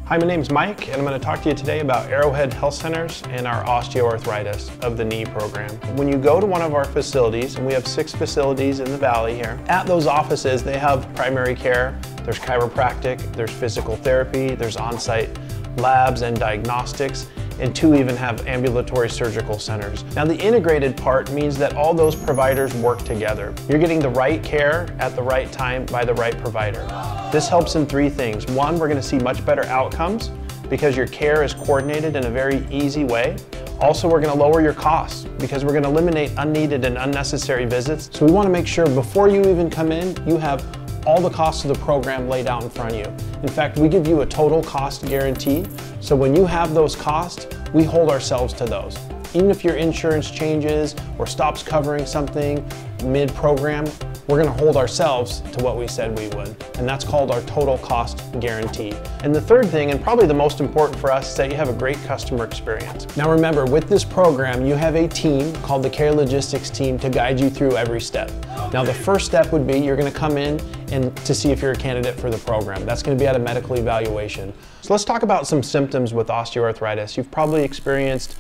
Hi, my name's Mike, and I'm going to talk to you today about Arrowhead Health Centers and our osteoarthritis of the knee program. When you go to one of our facilities, and we have 6 facilities in the valley here, at those offices they have primary care, there's chiropractic, there's physical therapy, there's on-site labs and diagnostics, and 2 even have ambulatory surgical centers. Now the integrated part means that all those providers work together. You're getting the right care at the right time by the right provider. This helps in 3 things. 1, we're going to see much better outcomes because your care is coordinated in a very easy way. Also, we're going to lower your costs because we're going to eliminate unneeded and unnecessary visits. So we want to make sure before you even come in, you have all the costs of the program laid out in front of you. In fact, we give you a total cost guarantee. So when you have those costs, we hold ourselves to those. Even if your insurance changes or stops covering something mid-program, we're going to hold ourselves to what we said we would. And that's called our total cost guarantee. And the third thing, and probably the most important for us, is that you have a great customer experience. Now remember, with this program, you have a team called the Care Logistics team to guide you through every step. Now the first step would be you're going to come in and to see if you're a candidate for the program. That's going to be at a medical evaluation. So let's talk about some symptoms with osteoarthritis. You've probably experienced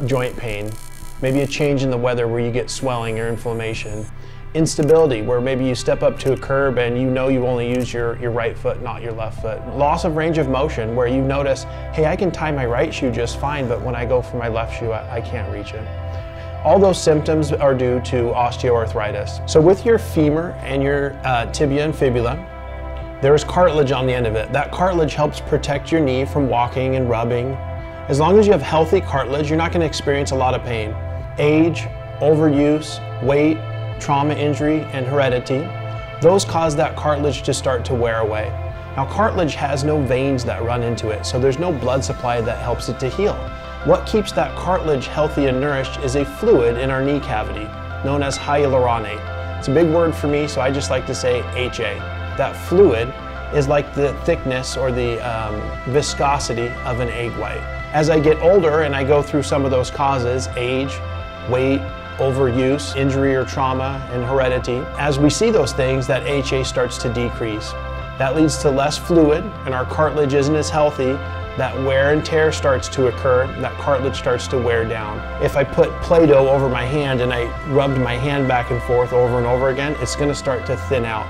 joint pain, maybe a change in the weather where you get swelling or inflammation. Instability, where maybe you step up to a curb and you know you only use your right foot, not your left foot. Loss of range of motion, where you notice, hey, I can tie my right shoe just fine, but when I go for my left shoe, I can't reach it. All those symptoms are due to osteoarthritis. So with your femur and your tibia and fibula, there is cartilage on the end of it. That cartilage helps protect your knee from walking and rubbing. As long as you have healthy cartilage, you're not going to experience a lot of pain. Age, overuse, weight, trauma, injury, and heredity, those cause that cartilage to start to wear away. Now cartilage has no veins that run into it, so there's no blood supply that helps it to heal. What keeps that cartilage healthy and nourished is a fluid in our knee cavity, known as hyaluronate. It's a big word for me, so I just like to say HA. That fluid is like the thickness or the viscosity of an egg white. As I get older and I go through some of those causes, age, weight, overuse, injury or trauma, and heredity, as we see those things, that HA starts to decrease. That leads to less fluid, and our cartilage isn't as healthy. That wear and tear starts to occur, that cartilage starts to wear down. If I put Play-Doh over my hand and I rubbed my hand back and forth over and over again, it's going to start to thin out.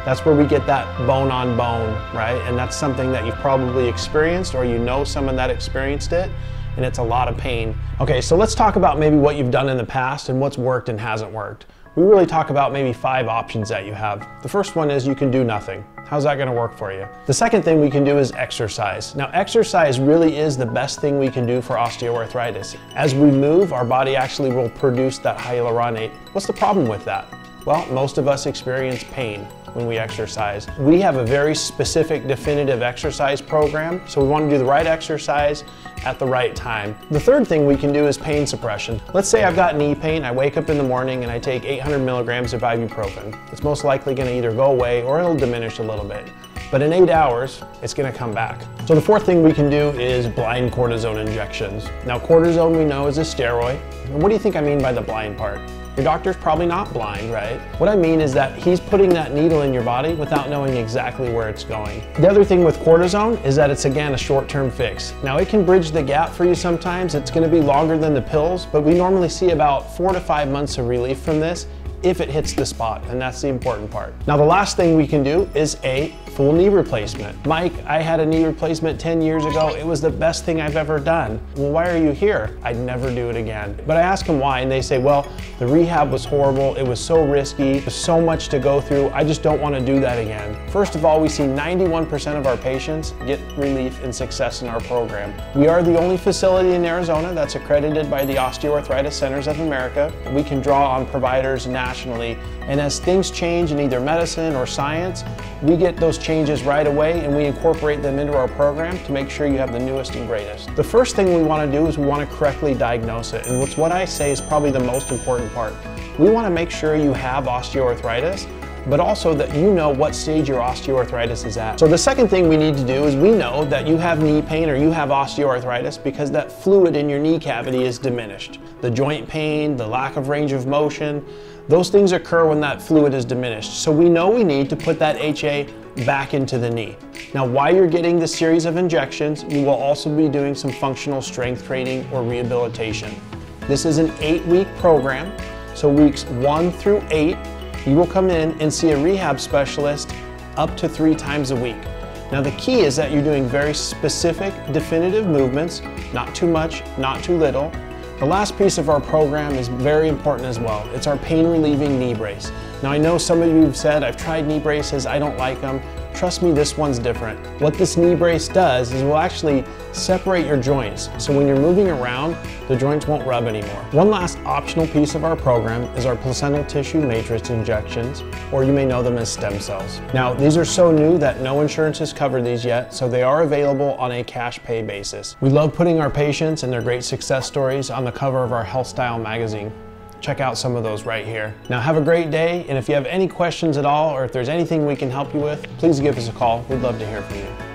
That's where we get that bone on bone, right? And that's something that you've probably experienced, or you know someone that experienced it, and it's a lot of pain. Okay, so let's talk about maybe what you've done in the past and what's worked and hasn't worked. We really talk about maybe 5 options that you have. The first one is you can do nothing. How's that gonna work for you? The second thing we can do is exercise. Now exercise really is the best thing we can do for osteoarthritis. As we move, our body actually will produce that hyaluronate. What's the problem with that? Well, most of us experience pain when we exercise. We have a very specific, definitive exercise program, so we want to do the right exercise at the right time. The third thing we can do is pain suppression. Let's say I've got knee pain, I wake up in the morning and I take 800 milligrams of ibuprofen. It's most likely going to either go away or it'll diminish a little bit. But in 8 hours, it's going to come back. So the fourth thing we can do is blind cortisone injections. Now cortisone we know is a steroid. And what do you think I mean by the blind part? Your doctor's probably not blind, right? What I mean is that he's putting that needle in your body without knowing exactly where it's going. The other thing with cortisone is that it's, again, a short-term fix. Now it can bridge the gap for you sometimes. It's gonna be longer than the pills, but we normally see about 4 to 5 months of relief from this if it hits the spot, and that's the important part. Now the last thing we can do is a full knee replacement. Mike, I had a knee replacement 10 years ago. It was the best thing I've ever done. Well, why are you here? I'd never do it again. But I ask them why, and they say, well, the rehab was horrible. It was so risky. There's so much to go through. I just don't want to do that again. First of all, we see 91% of our patients get relief and success in our program. We are the only facility in Arizona that's accredited by the OsteoArthritis Centers of America. We can draw on providers nationally, and as things change in either medicine or science, we get those changes right away and we incorporate them into our program to make sure you have the newest and greatest. The first thing we want to do is we want to correctly diagnose it, and what I say is probably the most important part. We want to make sure you have osteoarthritis, but also that you know what stage your osteoarthritis is at. So the second thing we need to do is we know that you have knee pain or you have osteoarthritis because that fluid in your knee cavity is diminished. The joint pain, the lack of range of motion, those things occur when that fluid is diminished. So we know we need to put that HA back into the knee. Now, while you're getting this series of injections, you will also be doing some functional strength training or rehabilitation. This is an 8-week program, so weeks 1 through 8, you will come in and see a rehab specialist up to 3 times a week. Now, the key is that you're doing very specific, definitive movements, not too much, not too little. The last piece of our program is very important as well. It's our pain relieving knee brace. Now, I know some of you have said, I've tried knee braces, I don't like them. Trust me, this one's different. What this knee brace does is it will actually separate your joints. So when you're moving around, the joints won't rub anymore. One last optional piece of our program is our placental tissue matrix injections, or you may know them as stem cells. Now, these are so new that no insurance has covered these yet, so they are available on a cash pay basis. We love putting our patients and their great success stories on the cover of our Health Style magazine. Check out some of those right here. Now, have a great day, and if you have any questions at all, or if there's anything we can help you with, please give us a call. We'd love to hear from you.